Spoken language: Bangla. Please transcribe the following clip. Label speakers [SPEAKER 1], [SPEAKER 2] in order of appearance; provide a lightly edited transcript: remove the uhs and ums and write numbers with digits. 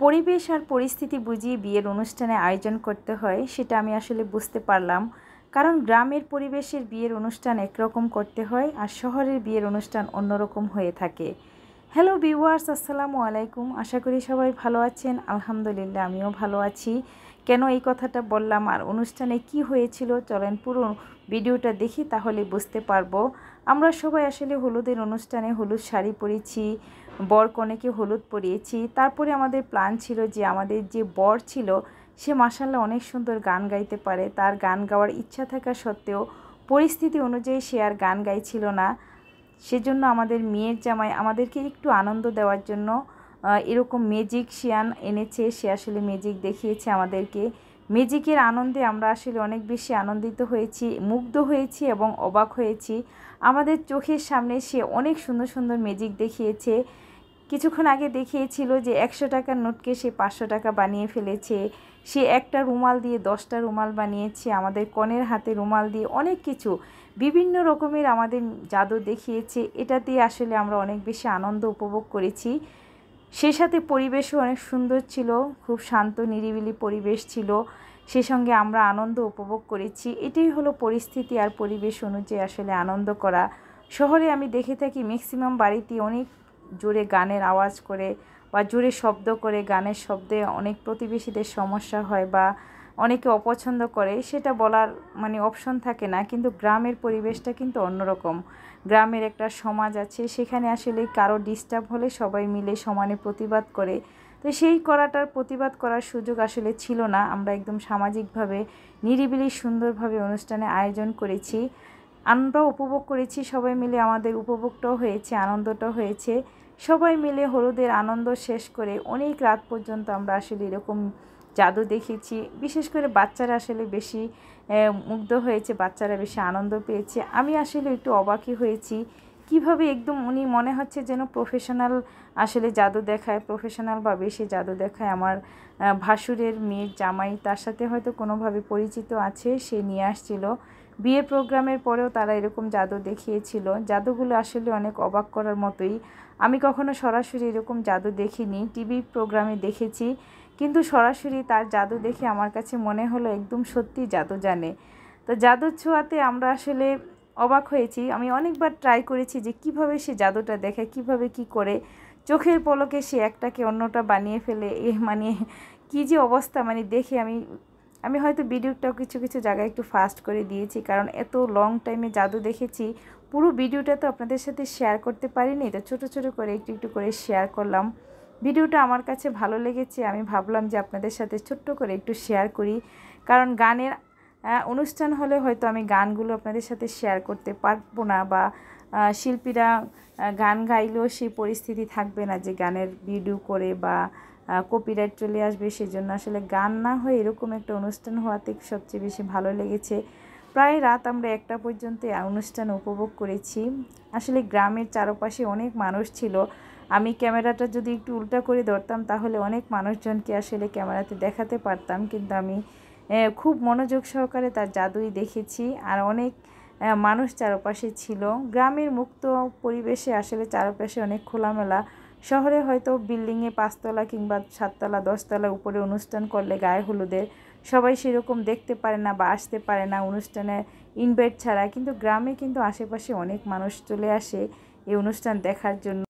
[SPEAKER 1] পরিবেশ আর পরিস্থিতি বুঝিয়ে বিয়ের অনুষ্ঠানে আয়োজন করতে হয় সেটা আমি আসলে বুঝতে পারলাম। কারণ গ্রামের পরিবেশের বিয়ের অনুষ্ঠান একরকম করতে হয় আর শহরের বিয়ের অনুষ্ঠান অন্যরকম হয়ে থাকে। হ্যালো ভিউয়ার্স, আসসালামু আলাইকুম। আশা করি সবাই ভালো আছেন। আলহামদুলিল্লাহ আমিও ভালো আছি। কেন এই কথাটা বললাম আর অনুষ্ঠানে কি হয়েছিল চলেন পুরো ভিডিওটা দেখি, তাহলে বুঝতে পারবো। আমরা সবাই আসলে হলুদের অনুষ্ঠানে হলুদ শাড়ি পরেছি, বর কনেকে হলুদ পরিয়েছি। তারপরে আমাদের প্ল্যান ছিল যে আমাদের যে বর ছিল সে মাশাআল্লাহ অনেক সুন্দর গান গাইতে পারে। তার গান গাওয়ার ইচ্ছা থাকা সত্ত্বেও পরিস্থিতি অনুযায়ী সে আর গান গাইছিল না। সেজন্য আমাদের মেয়ের জামাই আমাদেরকে একটু আনন্দ দেওয়ার জন্য এরকম ম্যাজিকশিয়ান এনেছে। সে আসলে ম্যাজিক দেখিয়েছে আমাদেরকে। ম্যাজিকের আনন্দে আমরা আসলে অনেক বেশি আনন্দিত হয়েছি, মুগ্ধ হয়েছি এবং অবাক হয়েছি। আমাদের চোখের সামনে সে অনেক সুন্দর সুন্দর ম্যাজিক দেখিয়েছে। কিছুক্ষণ আগে দেখিয়েছিল যে 100 টাকার নোটকে সে 500 টাকা বানিয়ে ফেলেছে। সে একটা রুমাল দিয়ে 10টা রুমাল বানিয়েছে। আমাদের কনের হাতে রুমাল দিয়ে অনেক কিছু বিভিন্ন রকমের আমাদের জাদু দেখিয়েছে। এটা দিয়ে আসলে আমরা অনেক বেশি আনন্দ উপভোগ করেছি। সেই সাথে পরিবেশও অনেক সুন্দর ছিল, খুব শান্ত নিরিবিলি পরিবেশ ছিল। সে সঙ্গে আমরা আনন্দ উপভোগ করেছি। এটাই হলো পরিস্থিতি আর পরিবেশ অনুযায়ী আসলে আনন্দ করা। শহরে আমি দেখে থাকি ম্যাক্সিমাম বাড়িতে অনেক জোরে গানের আওয়াজ করে বা জোরে শব্দ করে, গানের শব্দে অনেক প্রতিবেশীদের সমস্যা হয় বা অনেকে অপছন্দ করে, সেটা বলার অপশন থাকে না। কিন্তু গ্রামের পরিবেশটা কিন্তু অন্যরকম। গ্রামের একটা সমাজ আছে, সেখানে আসলে কারো ডিস্টার্ব হলে সবাই মিলে সমানে প্রতিবাদ করে। তো সেই প্রতিবাদ করার সুযোগ আসলে ছিল না। আমরা একদম সামাজিকভাবে নিরিবিলি সুন্দরভাবে অনুষ্ঠানে আয়োজন করেছি। আমরাও উপভোগ করেছি সবাই মিলে, আমাদের উপভোগটাও হয়েছে, আনন্দটাও হয়েছে। সবাই মিলে হলুদের আনন্দ শেষ করে অনেক রাত পর্যন্ত আমরা আসলে এরকম জাদু দেখেছি। বিশেষ করে বাচ্চারা আসলে বেশি মুগ্ধ হয়েছে, বাচ্চারা বেশি আনন্দ পেয়েছে। আমি আসলে একটু অবাকই হয়েছি কিভাবে একদম উনি মনে হচ্ছে যেন প্রফেশনাল আসলে জাদু দেখায়, প্রফেশনালভাবে সে জাদু দেখায়। আমার ভাসুরের মেয়ের জামাই তার সাথে হয়তো কোনোভাবে পরিচিত আছে, সে নিয়ে আসছিল। বিয়ের প্রোগ্রামের পরেও তারা এরকম জাদু দেখিয়েছিল। জাদুগুলো আসলে অনেক অবাক করার মতোই। আমি কখনো সরাসরি এরকম জাদু দেখিনি, টিভি প্রোগ্রামে দেখেছি। কিন্তু সরাসরি তার জাদু দেখে আমার কাছে মনে হলো একদম সত্যি জাদু জানে। তো জাদুর ছোঁয়াতে আমরা আসলে অবাক হয়েছি। আমি অনেকবার ট্রাই করেছি যে কিভাবে সে জাদুটা দেখে, কিভাবে কি করে চোখের পলকে সে একটাকে অন্যটা বানিয়ে ফেলে। কী যে অবস্থা, দেখে আমি হয়তো ভিডিওটাও কিছু কিছু জায়গায় একটু ফাস্ট করে দিয়েছি, কারণ এত লং টাইমে জাদু দেখেছি। পুরো ভিডিওটা তো আপনাদের সাথে শেয়ার করতে পারিনি, তো ছোটো ছোটো করে একটু একটু করে শেয়ার করলাম। ভিডিওটা আমার কাছে ভালো লেগেছে, আমি ভাবলাম যে আপনাদের সাথে ছোট্ট করে একটু শেয়ার করি। কারণ গানের অনুষ্ঠান হলে হয়তো আমি গানগুলো আপনাদের সাথে শেয়ার করতে পারবো না, বা শিল্পীরা গান গাইলেও সেই পরিস্থিতি থাকবে না যে গানের ভিডিও করে বা কপিরাইট চলে আসবে। সেজন্য আসলে গান না হয়ে এরকম একটা অনুষ্ঠান হওয়াতে সবচেয়ে বেশি ভালো লেগেছে। প্রায় রাত আমরা 1টা পর্যন্ত অনুষ্ঠান উপভোগ করেছি। আসলে গ্রামের চারপাশে অনেক মানুষ ছিল। আমি ক্যামেরাটা যদি একটু উল্টা করে ধরতাম তাহলে অনেক মানুষজনকে আসলে ক্যামেরাতে দেখাতে পারতাম, কিন্তু আমি খুব মনোযোগ সহকারে তার জাদুই দেখেছি। আর অনেক মানুষ চারপাশে ছিল। গ্রামের মুক্ত পরিবেশে আসলে চারপাশে অনেক খোলামেলা। শহরে হয়তো বিল্ডিংয়ে 5তলা কিংবা 7তলা 10তলা উপরে অনুষ্ঠান করলে গায়ে হলুদের সবাই সেরকম দেখতে পারে না বা আসতে পারে না অনুষ্ঠানে ইনভাইট ছাড়া। কিন্তু গ্রামে কিন্তু আশেপাশে অনেক মানুষ চলে আসে এই অনুষ্ঠান দেখার জন্য।